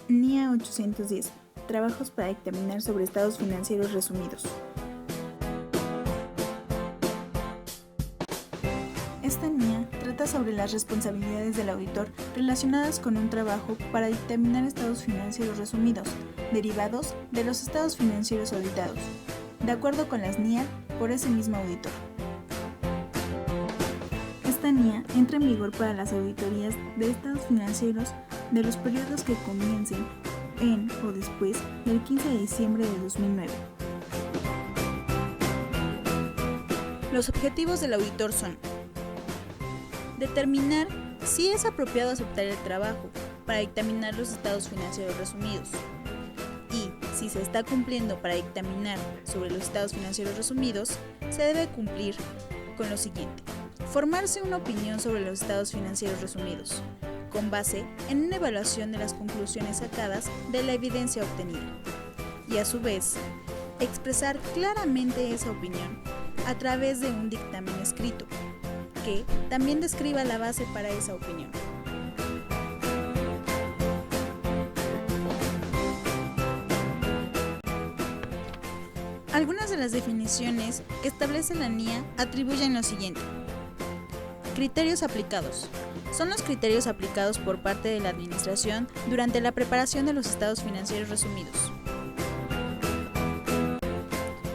NIA 810. Trabajos para dictaminar sobre estados financieros resumidos. Esta NIA trata sobre las responsabilidades del auditor relacionadas con un trabajo para dictaminar estados financieros resumidos, derivados de los estados financieros auditados, de acuerdo con las NIA por ese mismo auditor. Esta NIA entra en vigor para las auditorías de estados financieros de los periodos que comiencen en o después del 15 de diciembre de 2009. Los objetivos del auditor son: determinar si es apropiado aceptar el trabajo para dictaminar los estados financieros resumidos y, si se está cumpliendo para dictaminar sobre los estados financieros resumidos, se debe cumplir con lo siguiente: formarse una opinión sobre los estados financieros resumidos, con base en una evaluación de las conclusiones sacadas de la evidencia obtenida, y a su vez, expresar claramente esa opinión a través de un dictamen escrito, que también describa la base para esa opinión. Algunas de las definiciones que establece la NIA atribuyen lo siguiente: criterios aplicados. Son los criterios aplicados por parte de la Administración durante la preparación de los estados financieros resumidos.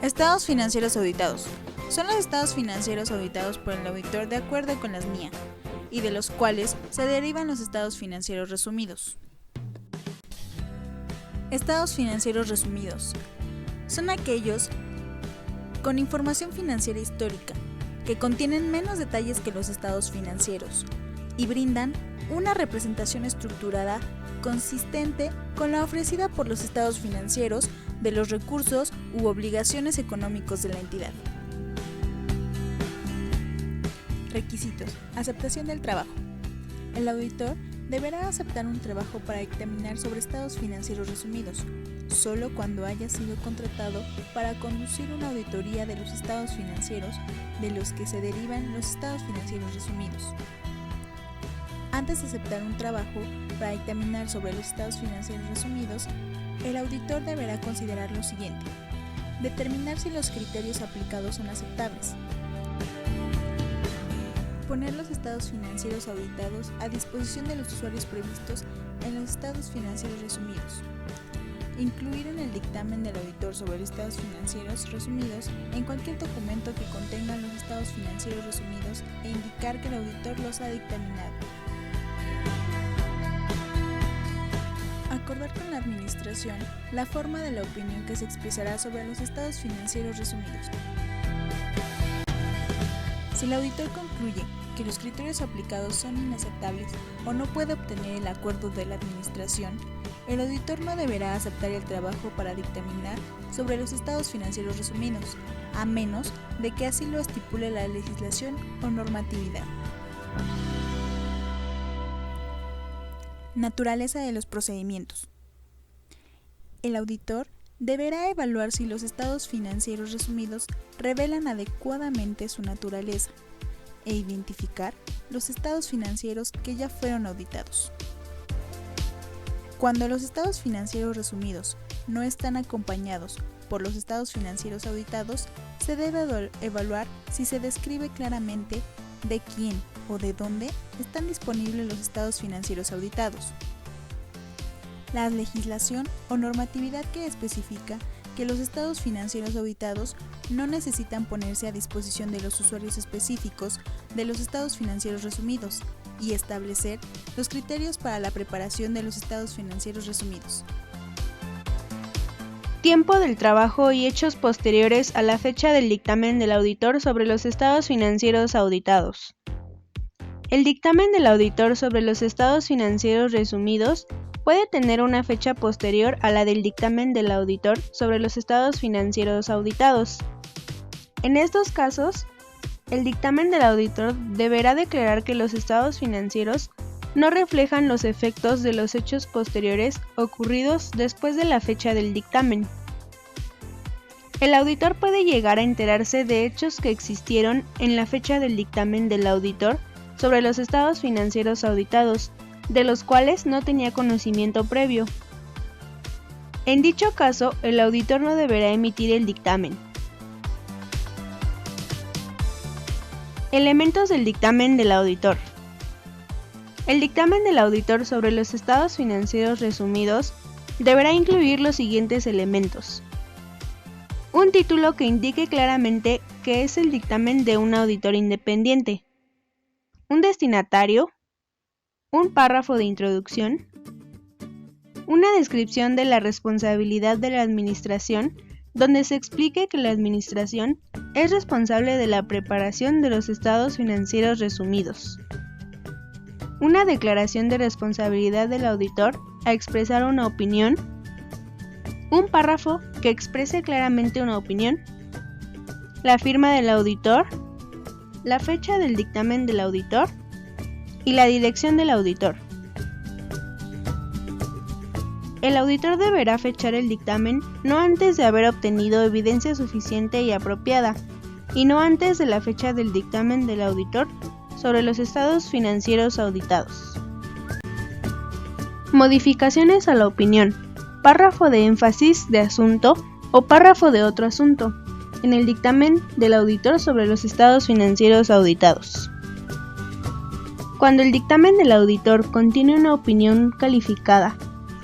Estados financieros auditados. Son los estados financieros auditados por el auditor de acuerdo con las NIA, y de los cuales se derivan los estados financieros resumidos. Estados financieros resumidos. Son aquellos con información financiera histórica, que contienen menos detalles que los estados financieros, y brindan una representación estructurada consistente con la ofrecida por los estados financieros de los recursos u obligaciones económicos de la entidad. Requisitos. Aceptación del trabajo. El auditor deberá aceptar un trabajo para dictaminar sobre estados financieros resumidos, solo cuando haya sido contratado para conducir una auditoría de los estados financieros de los que se derivan los estados financieros resumidos. Antes de aceptar un trabajo para dictaminar sobre los estados financieros resumidos, el auditor deberá considerar lo siguiente: determinar si los criterios aplicados son aceptables, poner los estados financieros auditados a disposición de los usuarios previstos en los estados financieros resumidos, incluir en el dictamen del auditor sobre los estados financieros resumidos en cualquier documento que contenga los estados financieros resumidos e indicar que el auditor los ha dictaminado. Acordar con la Administración la forma de la opinión que se expresará sobre los estados financieros resumidos. Si el auditor concluye que los criterios aplicados son inaceptables o no puede obtener el acuerdo de la Administración, el auditor no deberá aceptar el trabajo para dictaminar sobre los estados financieros resumidos, a menos de que así lo estipule la legislación o normatividad. Naturaleza de los procedimientos. El auditor deberá evaluar si los estados financieros resumidos revelan adecuadamente su naturaleza e identificar los estados financieros que ya fueron auditados. Cuando los estados financieros resumidos no están acompañados por los estados financieros auditados, se debe evaluar si se describe claramente de quién o de dónde están disponibles los estados financieros auditados. La legislación o normatividad que especifica que los estados financieros auditados no necesitan ponerse a disposición de los usuarios específicos de los estados financieros resumidos y establecer los criterios para la preparación de los estados financieros resumidos. Tiempo del trabajo y hechos posteriores a la fecha del dictamen del auditor sobre los estados financieros auditados. El dictamen del auditor sobre los estados financieros resumidos puede tener una fecha posterior a la del dictamen del auditor sobre los estados financieros auditados. En estos casos, el dictamen del auditor deberá declarar que los estados financieros no reflejan los efectos de los hechos posteriores ocurridos después de la fecha del dictamen. El auditor puede llegar a enterarse de hechos que existieron en la fecha del dictamen del auditor sobre los estados financieros auditados, de los cuales no tenía conocimiento previo, En dicho caso, el auditor no deberá emitir el dictamen. Elementos del dictamen del auditor. El dictamen del auditor sobre los estados financieros resumidos deberá incluir los siguientes elementos. Un título que indique claramente que es el dictamen de un auditor independiente. Un destinatario. Un párrafo de introducción. Una descripción de la responsabilidad de la administración, donde se explique que la administración es responsable de la preparación de los estados financieros resumidos. Una declaración de responsabilidad del auditor a expresar una opinión. Un párrafo que exprese claramente una opinión. La firma del auditor. La fecha del dictamen del auditor. Y la dirección del auditor. El auditor deberá fechar el dictamen no antes de haber obtenido evidencia suficiente y apropiada, y no antes de la fecha del dictamen del auditor sobre los estados financieros auditados. Modificaciones a la opinión. Párrafo de énfasis de asunto o párrafo de otro asunto en el dictamen del auditor sobre los estados financieros auditados. Cuando el dictamen del auditor contiene una opinión calificada,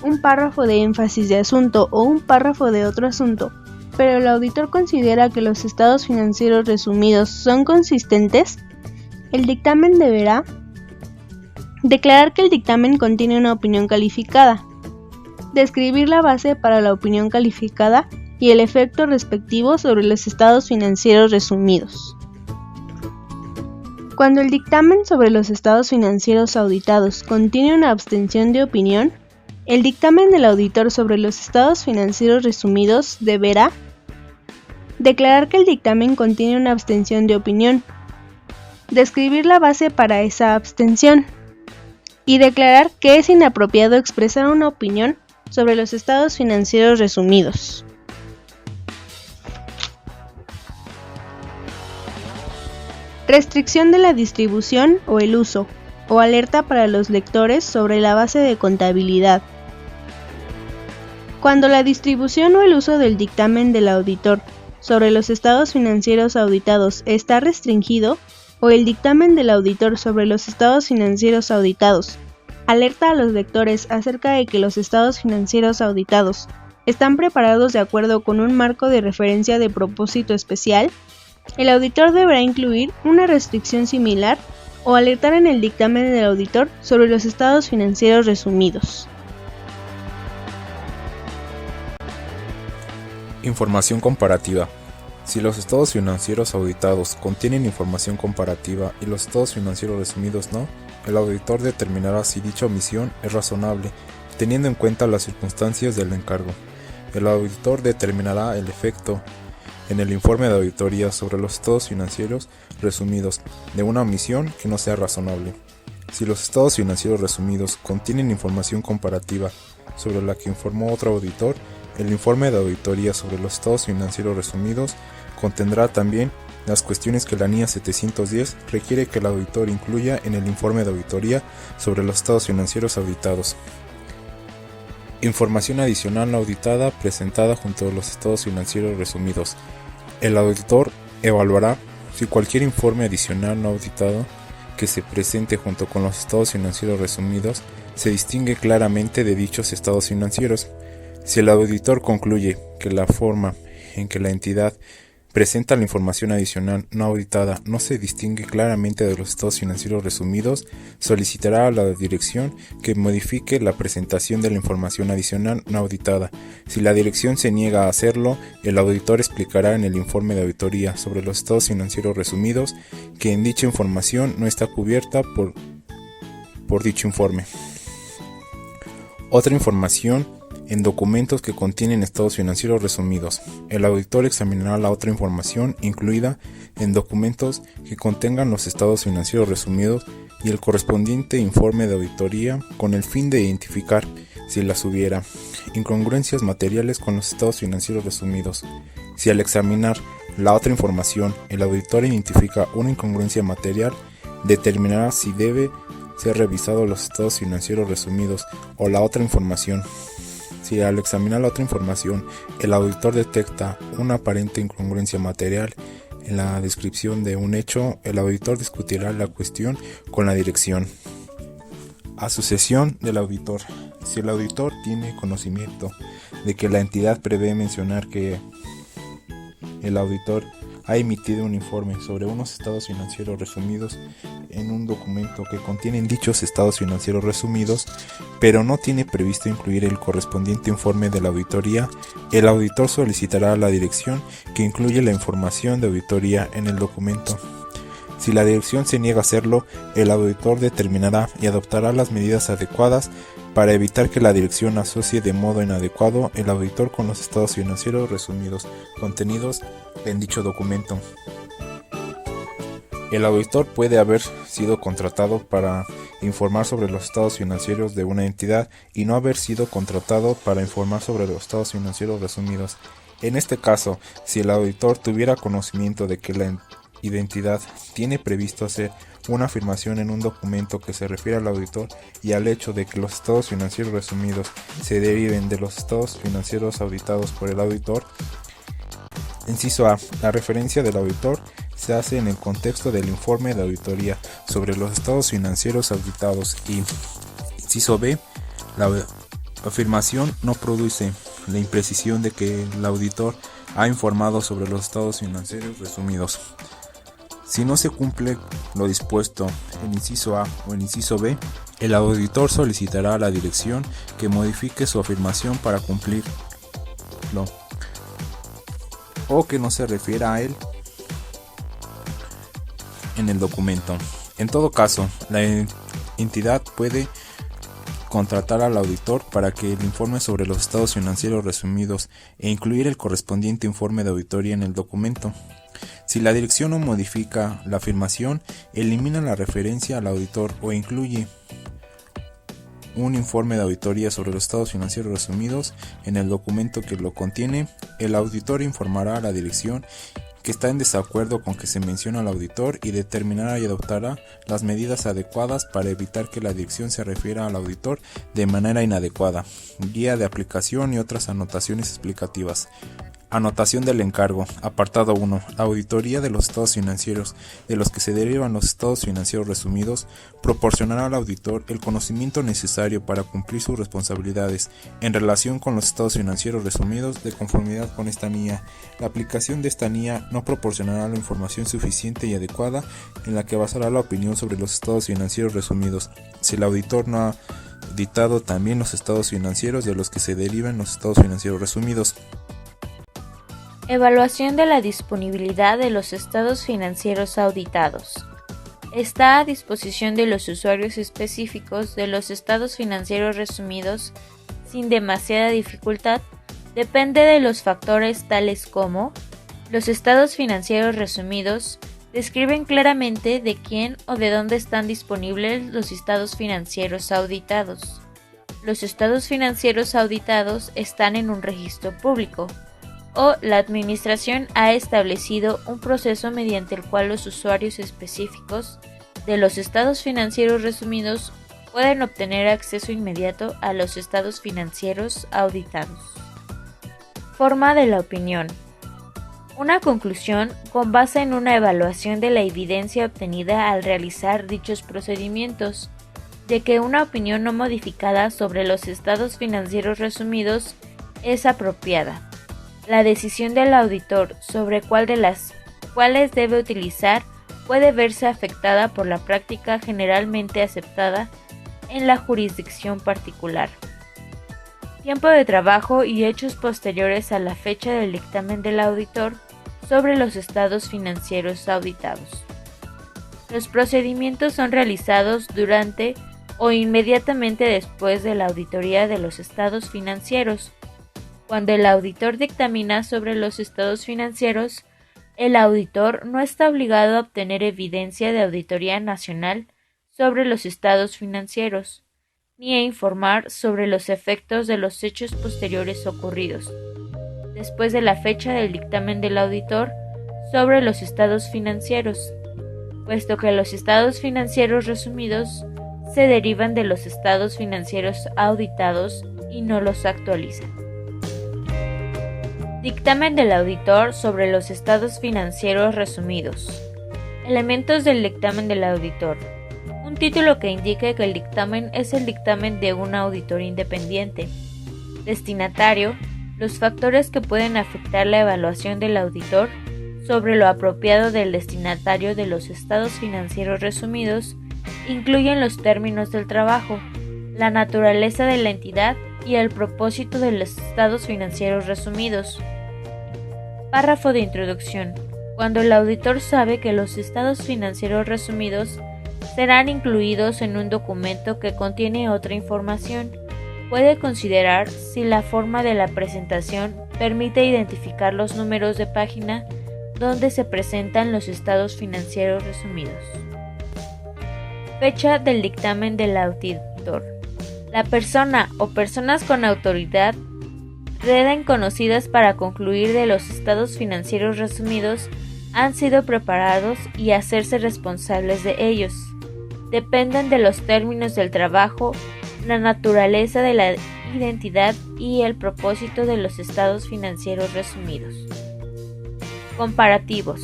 un párrafo de énfasis de asunto o un párrafo de otro asunto, pero el auditor considera que los estados financieros resumidos son consistentes, el dictamen deberá declarar que el dictamen contiene una opinión calificada, describir la base para la opinión calificada y el efecto respectivo sobre los estados financieros resumidos. Cuando el dictamen sobre los estados financieros auditados contiene una abstención de opinión, el dictamen del auditor sobre los estados financieros resumidos deberá declarar que el dictamen contiene una abstención de opinión, describir la base para esa abstención y declarar que es inapropiado expresar una opinión sobre los estados financieros resumidos. Restricción de la distribución o el uso, o alerta para los lectores sobre la base de contabilidad. Cuando la distribución o el uso del dictamen del auditor sobre los estados financieros auditados está restringido, o el dictamen del auditor sobre los estados financieros auditados alerta a los lectores acerca de que los estados financieros auditados están preparados de acuerdo con un marco de referencia de propósito especial, el auditor deberá incluir una restricción similar o alertar en el dictamen del auditor sobre los estados financieros resumidos. Información comparativa. Si los estados financieros auditados contienen información comparativa y los estados financieros resumidos no, el auditor determinará si dicha omisión es razonable, teniendo en cuenta las circunstancias del encargo. El auditor determinará el efecto en el informe de auditoría sobre los estados financieros resumidos de una omisión que no sea razonable. Si los estados financieros resumidos contienen información comparativa sobre la que informó otro auditor, el informe de auditoría sobre los estados financieros resumidos contendrá también las cuestiones que la NIA 710 requiere que el auditor incluya en el informe de auditoría sobre los estados financieros auditados. Información adicional no auditada presentada junto a los estados financieros resumidos. El auditor evaluará si cualquier informe adicional no auditado que se presente junto con los estados financieros resumidos se distingue claramente de dichos estados financieros. Si el auditor concluye que la forma en que la entidad presenta la información adicional no auditada no se distingue claramente de los estados financieros resumidos, solicitará a la dirección que modifique la presentación de la información adicional no auditada. Si la dirección se niega a hacerlo, el auditor explicará en el informe de auditoría sobre los estados financieros resumidos que en dicha información no está cubierta por dicho informe. Otra información en documentos que contienen estados financieros resumidos. El auditor examinará la otra información incluida en documentos que contengan los estados financieros resumidos y el correspondiente informe de auditoría con el fin de identificar, si las hubiera, incongruencias materiales con los estados financieros resumidos. Si al examinar la otra información el auditor identifica una incongruencia material, determinará si debe ser revisado los estados financieros resumidos o la otra información. Si al examinar la otra información el auditor detecta una aparente incongruencia material en la descripción de un hecho, el auditor discutirá la cuestión con la dirección. Asociación del auditor. Si el auditor tiene conocimiento de que la entidad prevé mencionar que el auditor ha emitido un informe sobre unos estados financieros resumidos en un documento que contienen dichos estados financieros resumidos, pero no tiene previsto incluir el correspondiente informe de la auditoría, el auditor solicitará a la dirección que incluya la información de auditoría en el documento. Si la dirección se niega a hacerlo, el auditor determinará y adoptará las medidas adecuadas para evitar que la dirección asocie de modo inadecuado el auditor con los estados financieros resumidos contenidos en dicho documento. El auditor puede haber sido contratado para informar sobre los estados financieros de una entidad y no haber sido contratado para informar sobre los estados financieros resumidos. En este caso, si el auditor tuviera conocimiento de que la entidad tiene previsto hacer una afirmación en un documento que se refiere al auditor y al hecho de que los estados financieros resumidos se deriven de los estados financieros auditados por el auditor. Inciso A. La referencia del auditor se hace en el contexto del informe de auditoría sobre los estados financieros auditados y inciso B. La afirmación no produce la imprecisión de que el auditor ha informado sobre los estados financieros resumidos. Si no se cumple lo dispuesto en inciso A o en inciso B, el auditor solicitará a la dirección que modifique su afirmación para cumplirlo o que no se refiera a él en el documento. En todo caso, la entidad puede contratar al auditor para que el informe sobre los estados financieros resumidos e incluir el correspondiente informe de auditoría en el documento. Si la dirección no modifica la afirmación, elimina la referencia al auditor o incluye un informe de auditoría sobre los estados financieros resumidos en el documento que lo contiene, el auditor informará a la dirección que está en desacuerdo con que se menciona al auditor y determinará y adoptará las medidas adecuadas para evitar que la dirección se refiera al auditor de manera inadecuada. Guía de aplicación y otras anotaciones explicativas. Anotación del encargo. Apartado 1. La auditoría de los estados financieros de los que se derivan los estados financieros resumidos proporcionará al auditor el conocimiento necesario para cumplir sus responsabilidades en relación con los estados financieros resumidos de conformidad con esta NIA. La aplicación de esta NIA no proporcionará la información suficiente y adecuada en la que basará la opinión sobre los estados financieros resumidos, si el auditor no ha auditado también los estados financieros de los que se derivan los estados financieros resumidos. Evaluación de la disponibilidad de los estados financieros auditados. Está a disposición de los usuarios específicos de los estados financieros resumidos sin demasiada dificultad. Depende de los factores tales como: los estados financieros resumidos describen claramente de quién o de dónde están disponibles los estados financieros auditados. Los estados financieros auditados están en un registro público, o la Administración ha establecido un proceso mediante el cual los usuarios específicos de los estados financieros resumidos pueden obtener acceso inmediato a los estados financieros auditados. Forma de la opinión. Una conclusión con base en una evaluación de la evidencia obtenida al realizar dichos procedimientos, de que una opinión no modificada sobre los estados financieros resumidos es apropiada. La decisión del auditor sobre cuál de las cuales debe utilizar puede verse afectada por la práctica generalmente aceptada en la jurisdicción particular. Tiempo de trabajo y hechos posteriores a la fecha del dictamen del auditor sobre los estados financieros auditados. Los procedimientos son realizados durante o inmediatamente después de la auditoría de los estados financieros. Cuando el auditor dictamina sobre los estados financieros, el auditor no está obligado a obtener evidencia de auditoría nacional sobre los estados financieros, ni a informar sobre los efectos de los hechos posteriores ocurridos, después de la fecha del dictamen del auditor sobre los estados financieros, puesto que los estados financieros resumidos se derivan de los estados financieros auditados y no los actualiza. Dictamen del auditor sobre los estados financieros resumidos. Elementos del dictamen del auditor. Un título que indique que el dictamen es el dictamen de un auditor independiente. Destinatario. Los factores que pueden afectar la evaluación del auditor sobre lo apropiado del destinatario de los estados financieros resumidos incluyen los términos del trabajo, la naturaleza de la entidad y el propósito de los estados financieros resumidos. Párrafo de introducción. Cuando el auditor sabe que los estados financieros resumidos serán incluidos en un documento que contiene otra información, puede considerar si la forma de la presentación permite identificar los números de página donde se presentan los estados financieros resumidos. Fecha del dictamen del auditor. La persona o personas con autoridad queden conocidas para concluir de los estados financieros resumidos han sido preparados y hacerse responsables de ellos. Dependen de los términos del trabajo, la naturaleza de la identidad y el propósito de los estados financieros resumidos. Comparativos.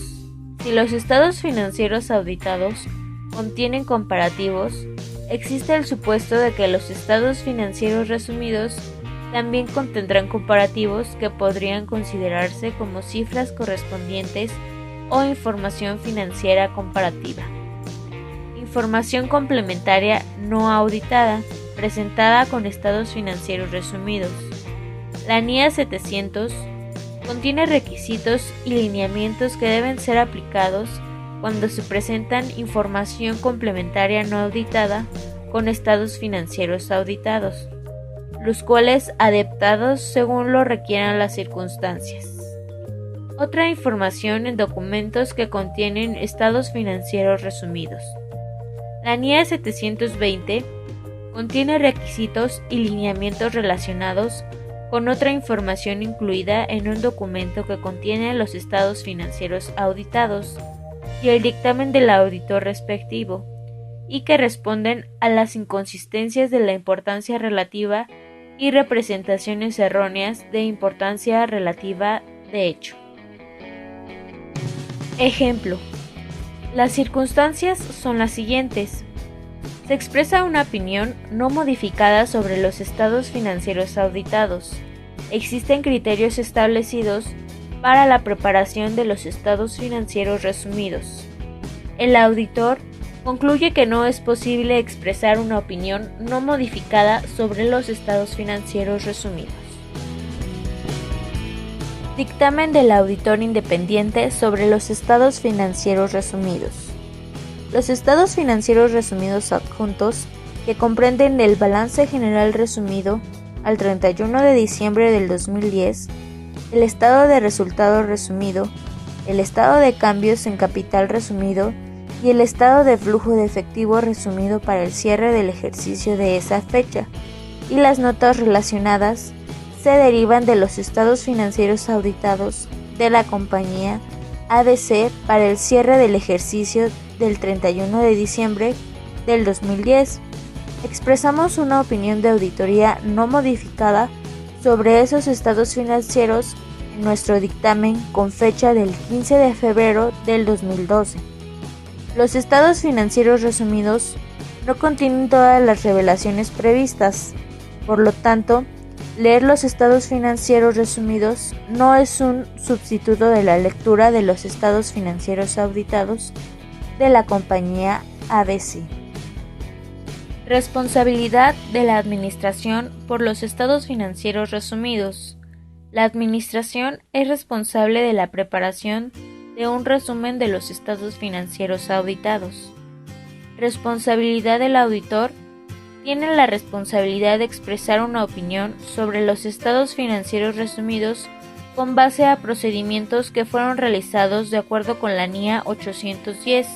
Si los estados financieros auditados contienen comparativos, existe el supuesto de que los estados financieros resumidos también contendrán comparativos que podrían considerarse como cifras correspondientes o información financiera comparativa. Información complementaria no auditada, presentada con estados financieros resumidos. La NIA 700 contiene requisitos y lineamientos que deben ser aplicados cuando se presentan información complementaria no auditada con estados financieros auditados, los cuales adaptados según lo requieran las circunstancias. Otra información en documentos que contienen estados financieros resumidos. La NIA 720 contiene requisitos y lineamientos relacionados con otra información incluida en un documento que contiene los estados financieros auditados y el dictamen del auditor respectivo, y que responden a las inconsistencias de la importancia relativa y representaciones erróneas de importancia relativa de hecho. Ejemplo. Las circunstancias son las siguientes. Se expresa una opinión no modificada sobre los estados financieros auditados. Existen criterios establecidos para la preparación de los estados financieros resumidos. El auditor concluye que no es posible expresar una opinión no modificada sobre los estados financieros resumidos. Dictamen del auditor independiente sobre los estados financieros resumidos. Los estados financieros resumidos adjuntos, que comprenden el balance general resumido al 31 de diciembre del 2010, el estado de resultados resumido, el estado de cambios en capital resumido y el estado de flujo de efectivo resumido para el cierre del ejercicio de esa fecha, y las notas relacionadas se derivan de los estados financieros auditados de la compañía ABC para el cierre del ejercicio del 31 de diciembre del 2010. Expresamos una opinión de auditoría no modificada sobre esos estados financieros en nuestro dictamen con fecha del 15 de febrero del 2012. Los estados financieros resumidos no contienen todas las revelaciones previstas, por lo tanto, leer los estados financieros resumidos no es un sustituto de la lectura de los estados financieros auditados de la compañía ABC. Responsabilidad de la Administración por los estados financieros resumidos. La Administración es responsable de la preparación de un resumen de los estados financieros auditados. Responsabilidad del auditor. Tiene la responsabilidad de expresar una opinión sobre los estados financieros resumidos con base a procedimientos que fueron realizados de acuerdo con la NIA 810,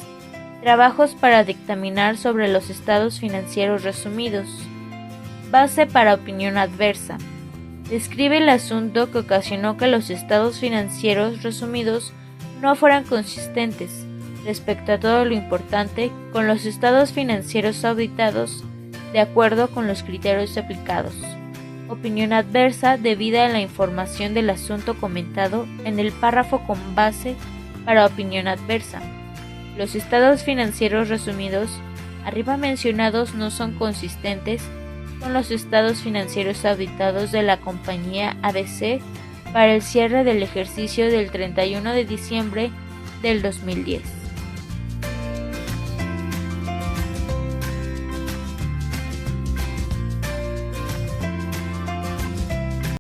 trabajos para dictaminar sobre los estados financieros resumidos. Base para opinión adversa. Describe el asunto que ocasionó que los estados financieros resumidos no fueran consistentes respecto a todo lo importante con los estados financieros auditados de acuerdo con los criterios aplicados. Opinión adversa debida a la información del asunto comentado en el párrafo con base para opinión adversa. Los estados financieros resumidos arriba mencionados no son consistentes con los estados financieros auditados de la compañía ABC para el cierre del ejercicio del 31 de diciembre del 2010.